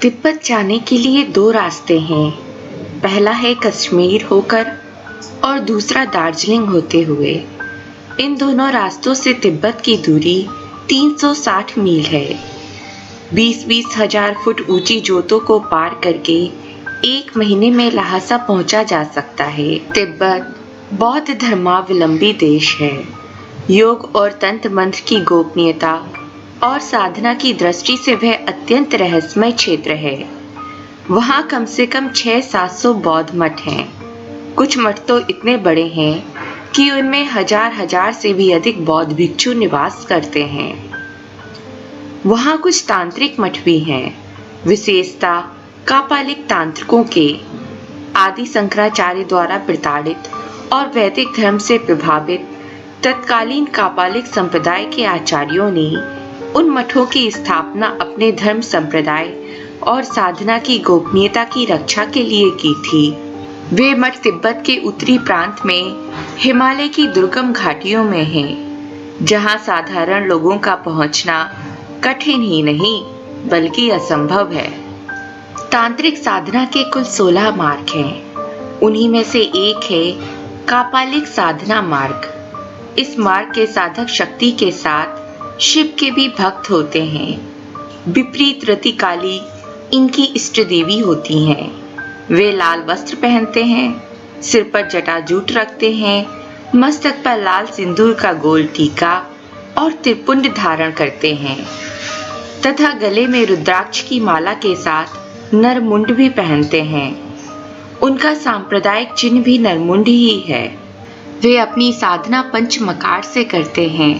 तिब्बत जाने के लिए दो रास्ते हैं। पहला है कश्मीर होकर और दूसरा दार्जिलिंग होते हुए। इन दोनों रास्तों से तिब्बत की दूरी 360 मील है। 20-20 हजार फुट ऊंची जोतों को पार करके 1 महीने में ल्हासा पहुंचा जा सकता है। तिब्बत बौद्ध धर्मावलंबी देश है। योग और तंत्र मंत्र की गोपनीयता और साधना की दृष्टि से वह अत्यंत रहस्यमय क्षेत्र है। वहाँ कम से कम 600-700 बौद्ध मठ हैं। कुछ मठ तो इतने बड़े हैं कि उनमें हजार से भी अधिक बौद्ध भिक्षु निवास करते हैं। वहाँ कुछ तांत्रिक मठ भी हैं, विशेषता कापालिक तांत्रिकों के। आदि शंकराचार्य द्वारा प्रताड़ित और वैदिक धर्म से प्रभावित तत्कालीन कापालिक संप्रदाय के आचार्यों ने उन मठों की स्थापना अपने धर्म संप्रदाय और साधना की गोपनीयता की रक्षा के लिए की थी। वे मठ तिब्बत के उत्तरी प्रांत में हिमालय की दुर्गम घाटियों में हैं, जहां साधारण लोगों का पहुंचना कठिन ही नहीं बल्कि असंभव है। तांत्रिक साधना के कुल 16 मार्ग हैं। उन्हीं में से एक है कापालिक साधना मार्ग। इस मार्ग के साधक शक्ति के साथ शिव के भी भक्त होते हैं। विपरीत रतिकाली इनकी इष्ट देवी होती हैं। वे लाल वस्त्र पहनते हैं, सिर पर जटाजूट रखते हैं, मस्तक पर लाल सिंदूर का गोल टीका और त्रिपुंड धारण करते हैं तथा गले में रुद्राक्ष की माला के साथ नरमुंड भी पहनते हैं। उनका सांप्रदायिक चिन्ह भी नरमुंड ही है। वे अपनी साधना पंचमकार से करते हैं।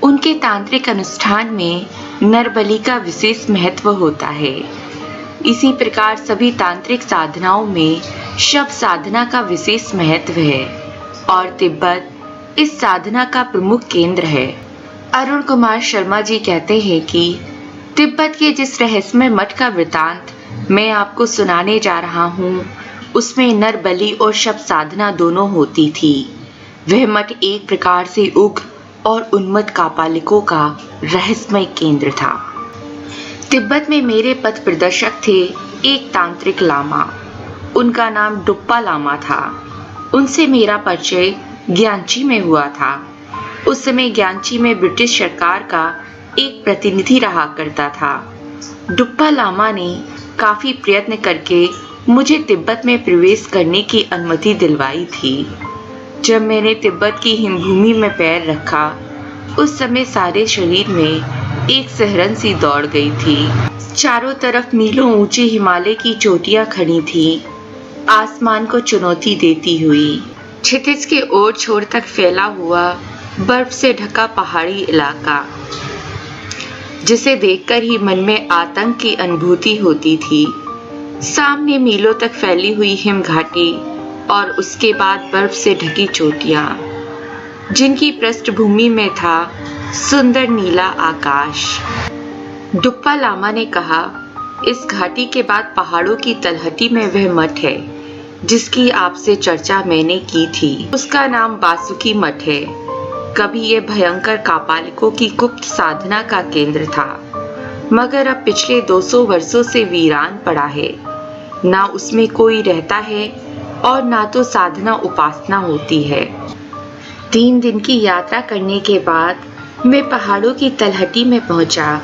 उनके तांत्रिक अनुष्ठान में नरबलि का विशेष महत्व होता है। इसी प्रकार सभी तांत्रिक साधनाओं में शव साधना का विशेष महत्व है और तिब्बत इस साधना का प्रमुख केंद्र है। अरुण कुमार शर्मा जी कहते हैं कि तिब्बत के जिस रहस्यमय मठ का वृतांत मैं आपको सुनाने जा रहा हूँ, उसमें नरबलि और शव साधना दोनों होती थी। वह मठ एक प्रकार से उग्र और उन्मत्त कापालिकों का रहस्यमय केंद्र था। तिब्बत में मेरे पथ प्रदर्शक थे एक तांत्रिक लामा। उनका नाम डुप्पा लामा था। उनसे मेरा परिचय ज्ञानची में हुआ था। उस समय ज्ञानची में ब्रिटिश सरकार का एक प्रतिनिधि रहा करता था। डुप्पा लामा ने काफी प्रयत्न करके मुझे तिब्बत में प्रवेश करने की अनुमति दिलवाई थी। जब मैंने तिब्बत की हिमभूमि में पैर रखा, उस समय सारे शरीर में एक सिहरन सी दौड़ गई थी। चारों तरफ मीलों ऊंची हिमालय की चोटियां खड़ी थीं, आसमान को चुनौती देती हुई। क्षितिज के ओर छोर तक फैला हुआ बर्फ से ढका पहाड़ी इलाका, जिसे देखकर ही मन में आतंक की अनुभूति होती थी। सामने मीलों तक फैली हुई हिम घाटी और उसके बाद बर्फ से ढकी चोटियां, जिनकी पृष्ठभूमि में था सुंदर नीला आकाश। डुप्पा लामा ने कहा, इस घाटी के बाद पहाड़ों की तलहटी में वह मठ है जिसकी आपसे चर्चा मैंने की थी। उसका नाम वासुकी मठ है। कभी यह भयंकर कापालिकों की गुप्त साधना का केंद्र था, मगर अब पिछले 200 वर्षों से वीरान पड़ा है। ना उसमें कोई रहता है और ना तो साधना उपासना होती है। 3 दिन की यात्रा करने के बाद मैं पहाड़ों की तलहटी में पहुंचा।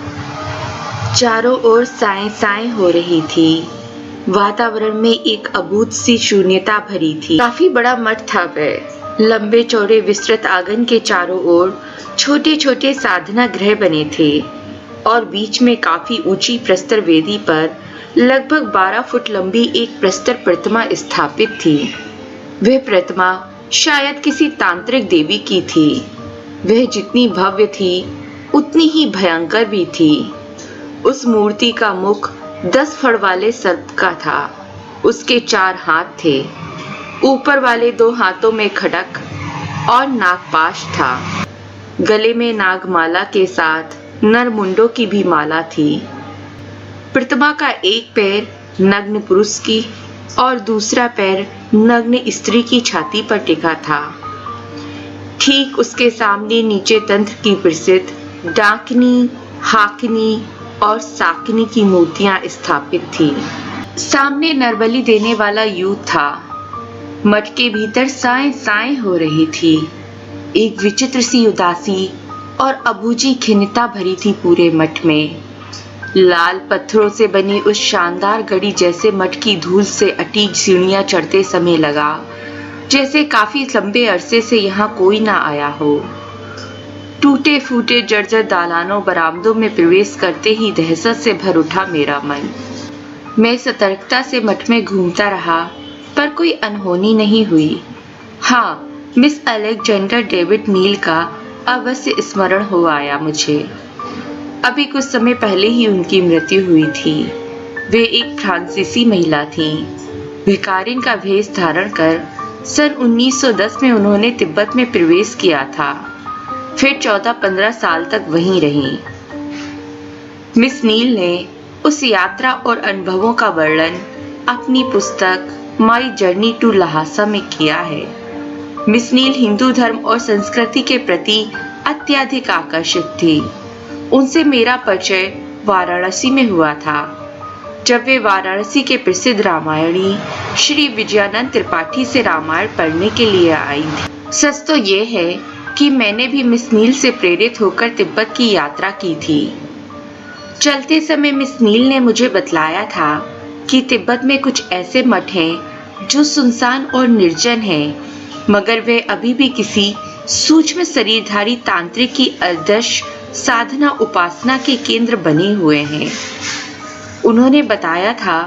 चारों ओर साएं साएं हो रही थी। वातावरण में एक अभूत सी शून्यता भरी थी। काफी बड़ा मठ था वह। लंबे चौड़े विस्तृत आंगन के चारों ओर छोटे छोटे साधना गृह बने थे और बीच में काफी ऊंची प्रस्तर वेदी पर लगभग 12 फुट लंबी एक प्रस्तर प्रतिमा स्थापित थी। वह प्रतिमा शायद किसी तांत्रिक देवी की थी। वह जितनी भव्य थी उतनी ही भयंकर भी थी। उस मूर्ति का मुख 10 फड़ वाले सर्प का था। उसके 4 हाथ थे। ऊपर वाले 2 हाथों में खड़क और नागपाश था। गले में नागमाला के साथ नरमुंडों की भी माला थी। प्रतिमा का एक पैर नग्न पुरुष की और दूसरा पैर नग्न स्त्री की छाती पर टिका था। ठीक उसके सामने नीचे तंत्र की प्रसिद्ध डाकिनी, हाकिनी और साकिनी की मूर्तियां स्थापित थी। सामने नरबली देने वाला यूथ था। मठ के भीतर साएं साएं हो रही थी। एक विचित्र सी उदासी और अबूझी खिन्नता भरी थी पूरे मठ में। लाल पत्थरों से बनी उस शानदार गढ़ी जैसे मठ की धूल से अटी सीढ़ियां चढ़ते समय लगा जैसे काफी लंबे अरसे से यहाँ कोई ना आया हो। टूटे फूटे जर्जर दालानों बरामदों में प्रवेश करते ही दहशत से भर उठा मेरा मन। मैं सतर्कता से मठ में घूमता रहा, पर कोई अनहोनी नहीं हुई। हाँ, मिस अलेक्जेंडर डेविड नील का अवश्य स्मरण हो आया मुझे। अभी कुछ समय पहले ही उनकी मृत्यु हुई थी। वे एक फ्रांसीसी महिला थीं। भिखारिन का भेष धारण कर सन 1910 में उन्होंने तिब्बत में प्रवेश किया था। फिर 14-15 साल तक वहीं रहीं। मिस नील ने उस यात्रा और अनुभवों का वर्णन अपनी पुस्तक माई जर्नी टू लहासा में किया है। मिस नील हिंदू धर्म और संस्कृति के प्रति अत्यधिक आकर्षित थी। उनसे मेरा परिचय वाराणसी में हुआ था, जब वे वाराणसी के प्रसिद्ध रामायणी श्री विजयानंद त्रिपाठी से रामायण पढ़ने के लिए आई थी। सच तो ये है कि मैंने भी मिस नील से प्रेरित होकर तिब्बत की यात्रा की थी। चलते समय मिस नील ने मुझे बतलाया था कि तिब्बत में कुछ ऐसे मठ हैं जो सुनसान और निर्जन हैं, मगर वे अभी भी किसी सूक्ष्म शरीरधारी तांत्रिक की आदर्श साधना उपासना के केंद्र बने हुए हैं। उन्होंने बताया था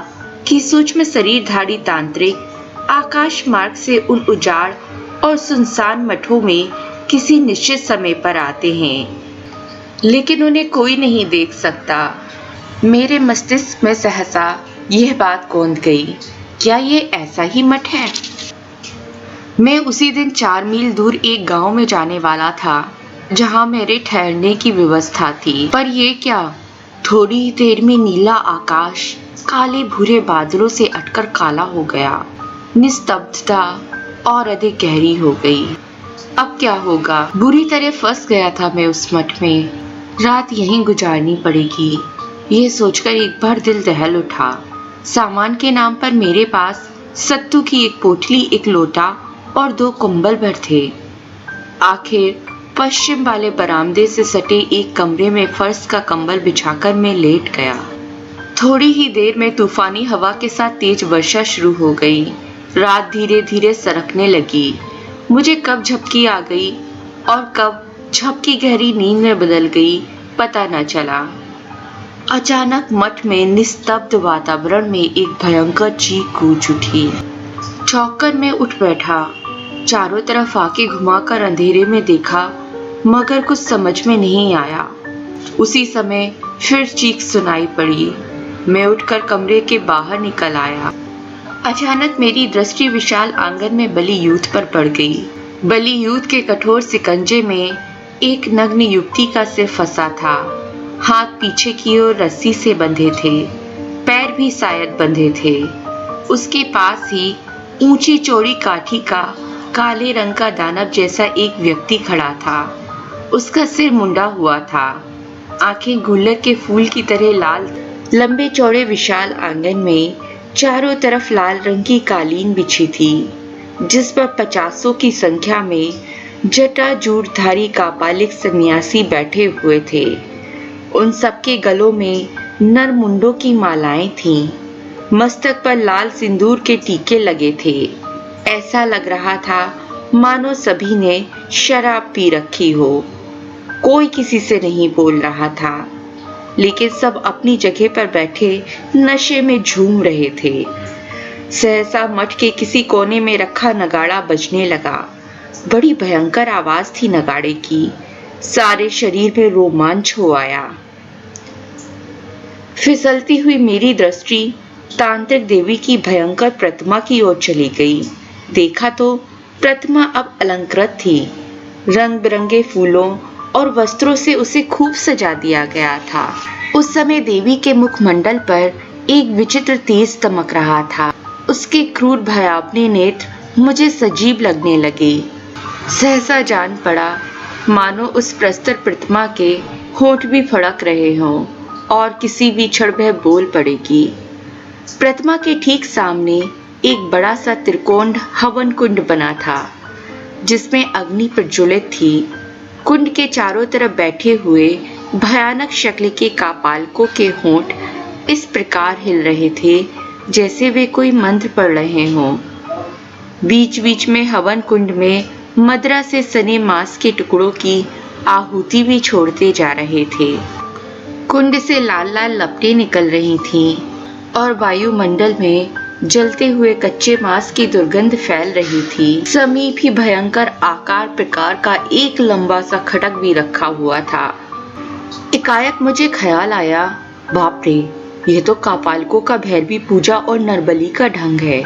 कि सूक्ष्म शरीरधारी तांत्रिक आकाश मार्ग से उन उजाड़ और सुनसान मठों में किसी निश्चित समय पर आते हैं, लेकिन उन्हें कोई नहीं देख सकता। मेरे मस्तिष्क में सहसा यह बात कौंध गई, क्या ये ऐसा ही मठ है? मैं उसी दिन 4 मील दूर एक गांव में जाने वाला था, जहां मेरे ठहरने की व्यवस्था थी। पर ये क्या, थोड़ी ही देर में नीला आकाश काले भूरे बादलों से अटकर काला हो गया। निस्तब्धता और अधिक गहरी हो गई। अब क्या होगा? बुरी तरह फंस गया था मैं उस मठ में। रात यहीं गुजारनी पड़ेगी, ये सोचकर एक बार दिल दहल उठा। सामान के नाम पर मेरे पास सत्तू की एक पोटली, एक लोटा और 2 कंबल भर थे। आखिर पश्चिम वाले बरामदे से सटे एक कमरे में फर्श का कंबल बिछाकर मैं लेट गया। थोड़ी ही देर में तूफानी हवा के साथ तेज वर्षा शुरू हो गई। रात धीरे धीरे सरकने लगी। मुझे कब झपकी आ गई और कब झपकी गहरी नींद में बदल गई, पता न चला। अचानक मठ में निस्तब्ध वातावरण में एक भयंकर चीख गूंज उठी। चौंककर मैं उठ बैठा। चारों तरफ आंखें घुमाकर अंधेरे में देखा, मगर कुछ समझ में नहीं आया। उसी समय फिर चीख सुनाई पड़ी। मैं उठकर कमरे के बाहर निकल आया। अचानक मेरी दृष्टि विशाल आंगन में बली यूथ पर पड़ गई। बली यूथ के कठोर सिकंजे में एक नग्न युवती का सिर फंसा था। हाथ पीछे की ओर रस्सी से बंधे थे, पैर भी शायद बंधे थे। उसके पास ही ऊंची चौड़ी काठी का काले रंग का दानव जैसा एक व्यक्ति खड़ा था। उसका सिर मुंडा हुआ था, आंखें गुल्लक के फूल की तरह लाल। लंबे चौड़े विशाल आंगन में चारों तरफ लाल रंग की कालीन बिछी थी, जिस पर 50 की संख्या में जटाजूटधारी कापालिक सन्यासी बैठे हुए थे। उन सबके गलों में नरमुंडों की मालाएं थीं। मस्तक पर लाल सिंदूर के टीके लगे थे। ऐसा लग रहा था मानो सभी ने शराब पी रखी हो। कोई किसी से नहीं बोल रहा था, लेकिन सब अपनी जगह पर बैठे नशे में झूम रहे थे। सहसा मठ के किसी कोने में रखा नगाड़ा बजने लगा। बड़ी भयंकर आवाज थी नगाड़े की। सारे शरीर में रोमांच हो आया। फिसलती हुई मेरी दृष्टि तांत्रिक देवी की भयंकर प्रतिमा की ओर चली गई। देखा तो प्रतिमा अब अलंकृत थी। रंग बिरंगे फूलों और वस्त्रों से उसे खूब सजा दिया गया था। उस समय देवी के मुखमंडल पर एक विचित्र तेज चमक रहा था। उसके क्रूर भयावने नेत्र मुझे सजीव लगने लगे। सहसा जान पड़ा मानो उस प्रस्तर प्रतिमा के होंठ भी फड़क रहे हों और किसी भी क्षण वह बोल पड़ेगी। प्रतिमा के ठीक सामने एक बड़ा सा त्रिकोण हवन कुंड बना था, जिसमें अग्नि प्रज्वलित थी। कुंड के चारों तरफ बैठे हुए भयानक शक्ल के कापालकों के होंठ इस प्रकार हिल रहे थे जैसे वे कोई मंत्र पढ़ रहे हों। बीच बीच में हवन कुंड में मदिरा से सने मांस के टुकड़ों की आहुति भी छोड़ते जा रहे थे। कुंड से लाल लाल लपटें निकल रही थीं और वायुमंडल में जलते हुए कच्चे मांस की दुर्गंध फैल रही थी। समीप ही भयंकर आकार प्रकार का एक लंबा सा खटक भी रखा हुआ था। एकाएक मुझे ख्याल आया, बाप रे, यह तो कापालकों का भैरवी पूजा और नरबली का ढंग है।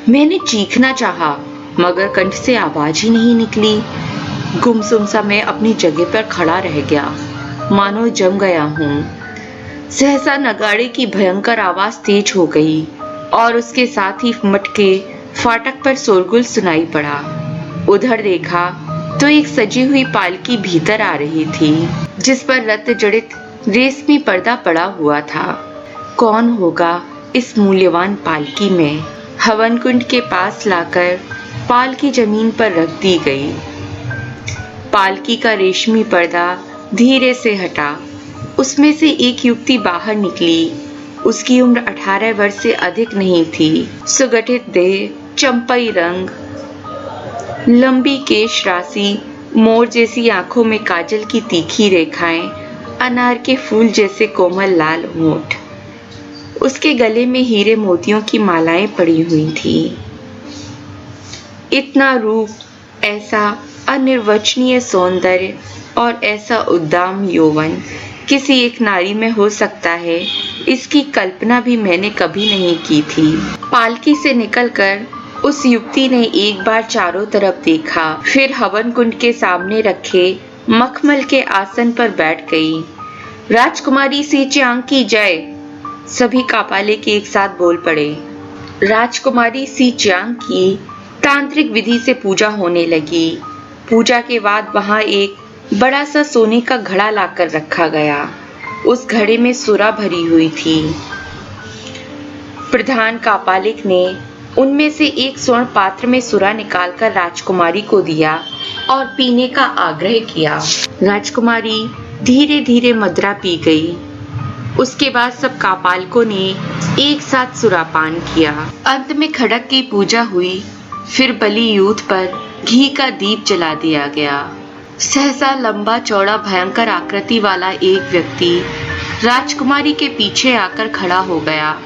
मैंने चीखना चाहा, मगर कंठ से आवाज ही नहीं निकली। गुमसुम सा मैं अपनी जगह पर खड़ा रह गया, मानो जम गया हूँ। सहसा नगाड़े की भयंकर आवाज तेज हो गई और उसके साथ ही मटके फाटक पर शोरगुल सुनाई पड़ा। उधर देखा तो एक सजी हुई पालकी भीतर आ रही थी, जिस पर रत्न जड़ित रेशमी पर्दा पड़ा हुआ था। कौन होगा इस मूल्यवान पालकी में? हवन कुंड के पास लाकर पालकी जमीन पर रख दी गई। पालकी का रेशमी पर्दा धीरे से हटा। उसमें से एक युवती बाहर निकली। उसकी उम्र 18 वर्ष से अधिक नहीं थी। सुगठित देह, चंपई रंग, लंबी केश राशि, मोर जैसी आंखों में काजल की तीखी रेखाएं, अनार के फूल जैसे कोमल लाल होंठ। उसके गले में हीरे मोतियों की मालाएं पड़ी हुई थी। इतना रूप, ऐसा अनिर्वचनीय सौंदर्य और ऐसा उद्दाम यौवन किसी एक नारी में हो सकता है, इसकी कल्पना भी मैंने कभी नहीं की थी। पालकी से निकलकर उस युवती ने एक बार चारों तरफ देखा, फिर हवन कुंड के सामने रखे मखमल के आसन पर बैठ गई। राजकुमारी सी चियांग की जय! सभी कापालिक एक साथ बोल पड़े। राजकुमारी सी चियांग की तांत्रिक विधि से पूजा होने लगी। पूजा के बाद वहां एक बड़ा सा सोने का घड़ा लाकर रखा गया। उस घड़े में सुरा भरी हुई थी। प्रधान कापालिक ने उनमें से एक स्वर्ण पात्र में सुरा निकालकर राजकुमारी को दिया और पीने का आग्रह किया। राजकुमारी धीरे धीरे मदिरा पी गई। उसके बाद सब कापालकों ने एक साथ सुरापान किया। अंत में खड़क की पूजा हुई। फिर बलि यूथ पर घी का दीप जला दिया गया। सहसा लंबा चौड़ा भयंकर आकृति वाला एक व्यक्ति राजकुमारी के पीछे आकर खड़ा हो गया।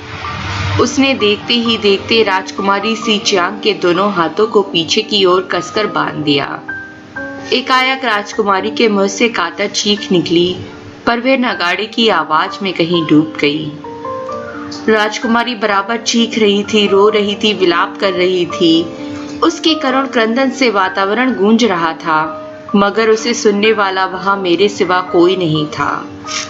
उसने देखते ही देखते राजकुमारी सी चियांग के दोनों हाथों को पीछे की ओर कसकर बांध दिया। एकाएक राजकुमारी के मुंह से कातर चीख निकली, पर वह नगाड़े की आवाज में कहीं डूब गई। राजकुमारी बराबर चीख रही थी, रो रही थी, विलाप कर रही थी। उसके करुण क्रंदन से वातावरण गूंज रहा था, मगर उसे सुनने वाला वहां मेरे सिवा कोई नहीं था।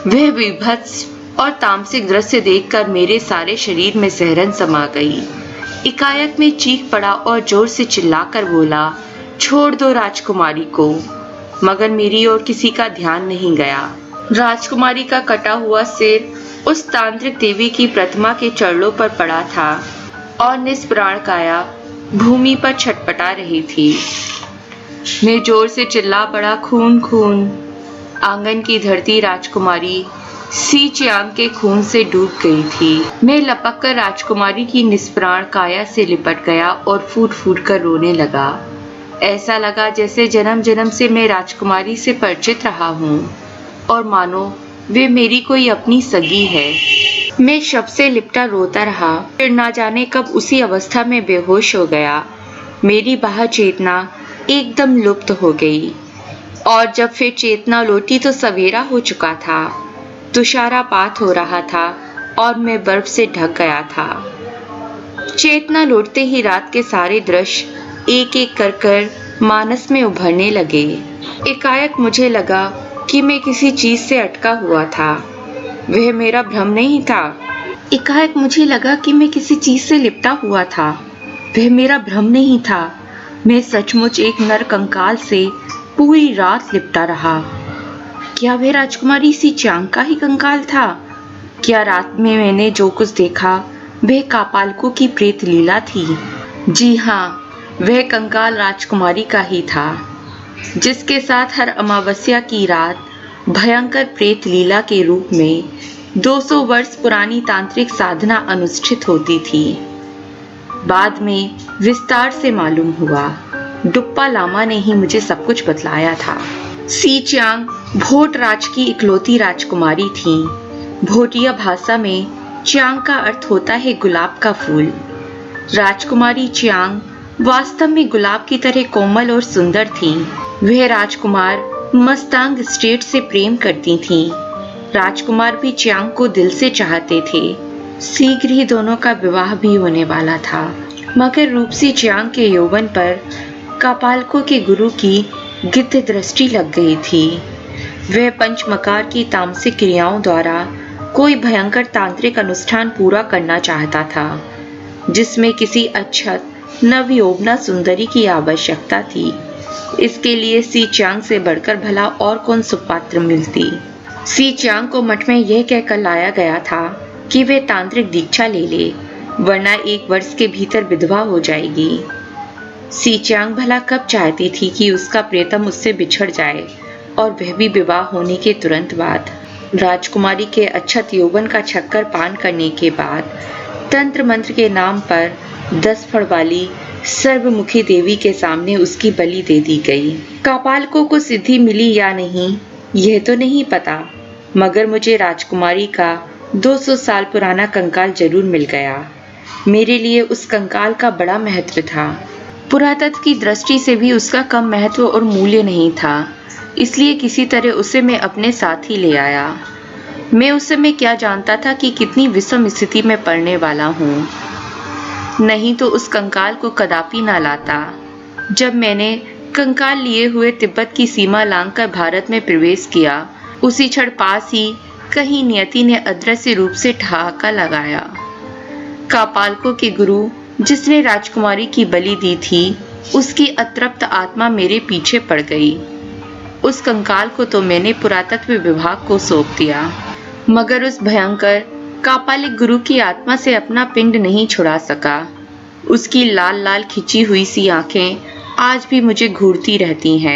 वह विभत्स और तामसिक दृश्य देखकर मेरे सारे शरीर में सिहरन समा गई। एकाएक में चीख पड़ा और जोर से चिल्लाकर बोला, छोड़ दो राजकुमारी को। मगर मेरी ओर किसी का ध्यान नहीं गया। राजकुमारी का कटा हुआ सिर उस तांत्रिक देवी की प्रतिमा के चरणों पर पड़ा था और निष्प्राण काया भूमि पर छटपटा रही थी। मैं जोर से चिल्ला पड़ा, खून खून। आंगन की धरती राजकुमारी सी चियांग के खून से डूब गई थी। मैं लपक कर राजकुमारी की निष्प्राण काया से लिपट गया और फूट फूट कर रोने लगा। ऐसा लगा जैसे जन्म जन्म से मैं राजकुमारी से परिचित रहा हूँ और मानो वे मेरी कोई अपनी सगी है। मैं शव से लिपटा रोता रहा, फिर ना जाने कब उसी अवस्था में बेहोश हो गया। मेरी बाह्य चेतना एकदम लुप्त हो गई और जब फिर चेतना लौटी तो सवेरा हो चुका था। तुषारापात हो रहा था और मैं बर्फ से ढक गया था। चेतना लौटते ही रात के सारे दृश्य एक एक कर मानस में उभरने लगे। एकाएक मुझे लगा कि मैं किसी चीज से अटका हुआ था। वह मेरा भ्रम नहीं था। एकाएक मुझे लगा कि मैं किसी चीज से लिपटा हुआ था। वह मेरा भ्रम नहीं था। मैं सचमुच एक नर कंकाल से पूरी रात लिपटा रहा। क्या वह राजकुमारी सी चियांग का ही कंकाल था? क्या रात में मैंने जो कुछ देखा वह कापालिकों की प्रेत लीला थी? जी हाँ, वह कंकाल राजकुमारी का ही था, जिसके साथ हर अमावस्या की रात भयंकर प्रेत लीला के रूप में 200 वर्ष पुरानी तांत्रिक साधना अनुष्ठित होती थी। बाद में विस्तार से मालूम हुआ, डुप्पा लामा ने ही मुझे सब कुछ बतलाया था। सी चियांग भोट राज की इकलौती राजकुमारी थी। भोटिया भाषा में चियांग का अर्थ होता है गुलाब का फूल। राजकुमारी चियांग वास्तव में गुलाब की तरह कोमल और सुंदर थीं। वह राजकुमार मस्तांग स्टेट से प्रेम करती थीं। राजकुमार भी चियांग को दिल से चाहते थे। शीघ्र ही दोनों का विवाह भी होने वाला था, मगर रूपसी चियांग के यौवन पर कापालिकों के गुरु की गिद्ध दृष्टि लग गई थी। वह पंचमकार की तामसिक क्रियाओं द्वारा कोई भयंकर तांत्रिक अनुष्ठान पूरा करना चाहता था, जिसमें किसी अक्षत नवयौवना सुंदरी की आवश्यकता थी। इसके लिए सी चियांग से बढ़कर भला और कौन सुपात्र मिलती। सी चियांग को मठ में यह कहकर लाया गया था कि वे तांत्रिक दीक्षा ले ले, वरना 1 वर्ष के भीतर विधवा हो जाएगी। सी चियांग भला कब चाहती थी कि उसका प्रियतम उससे बिछड़ जाए, और वह भी विवाह होने के तुरंत बाद। राजकुमारी के अक्षत यौवन का छक्कर पान करने के बाद तंत्र मंत्र के नाम पर 10 फड़ वाली सर्वमुखी देवी के सामने उसकी बलि दे दी गई। कापालिकों को सिद्धि मिली या नहीं यह तो नहीं पता, मगर मुझे राजकुमारी का 200 साल पुराना कंकाल जरूर मिल गया। मेरे लिए उस कंकाल का बड़ा महत्व था। पुरातत्व की दृष्टि से भी उसका कम महत्व और मूल्य नहीं था, इसलिए किसी तरह उसे मैं अपने साथ ही ले आया। मैं उस समय क्या जानता था कि कितनी विषम स्थिति में पड़ने वाला हूँ। नहीं तो उस कंकाल को कदापि न लाता। जब मैंने कंकाल लिए हुए तिब्बत की सीमा लांघकर भारत में प्रवेश किया, उसी क्षण पास ही कहीं नियति ने अदृश्य रूप से ठहाका लगाया। कापालिकों के गुरु जिसने राजकुमारी की बलि दी थी, उसकी अतृप्त आत्मा मेरे पीछे पड़ गई। उस कंकाल को तो मैंने पुरातत्व विभाग को सौंप दिया, मगर उस भयंकर कापालिक गुरु की आत्मा से अपना पिंड नहीं छुड़ा सका। उसकी लाल लाल खिंची हुई सी आंखें आज भी मुझे घूरती रहती हैं।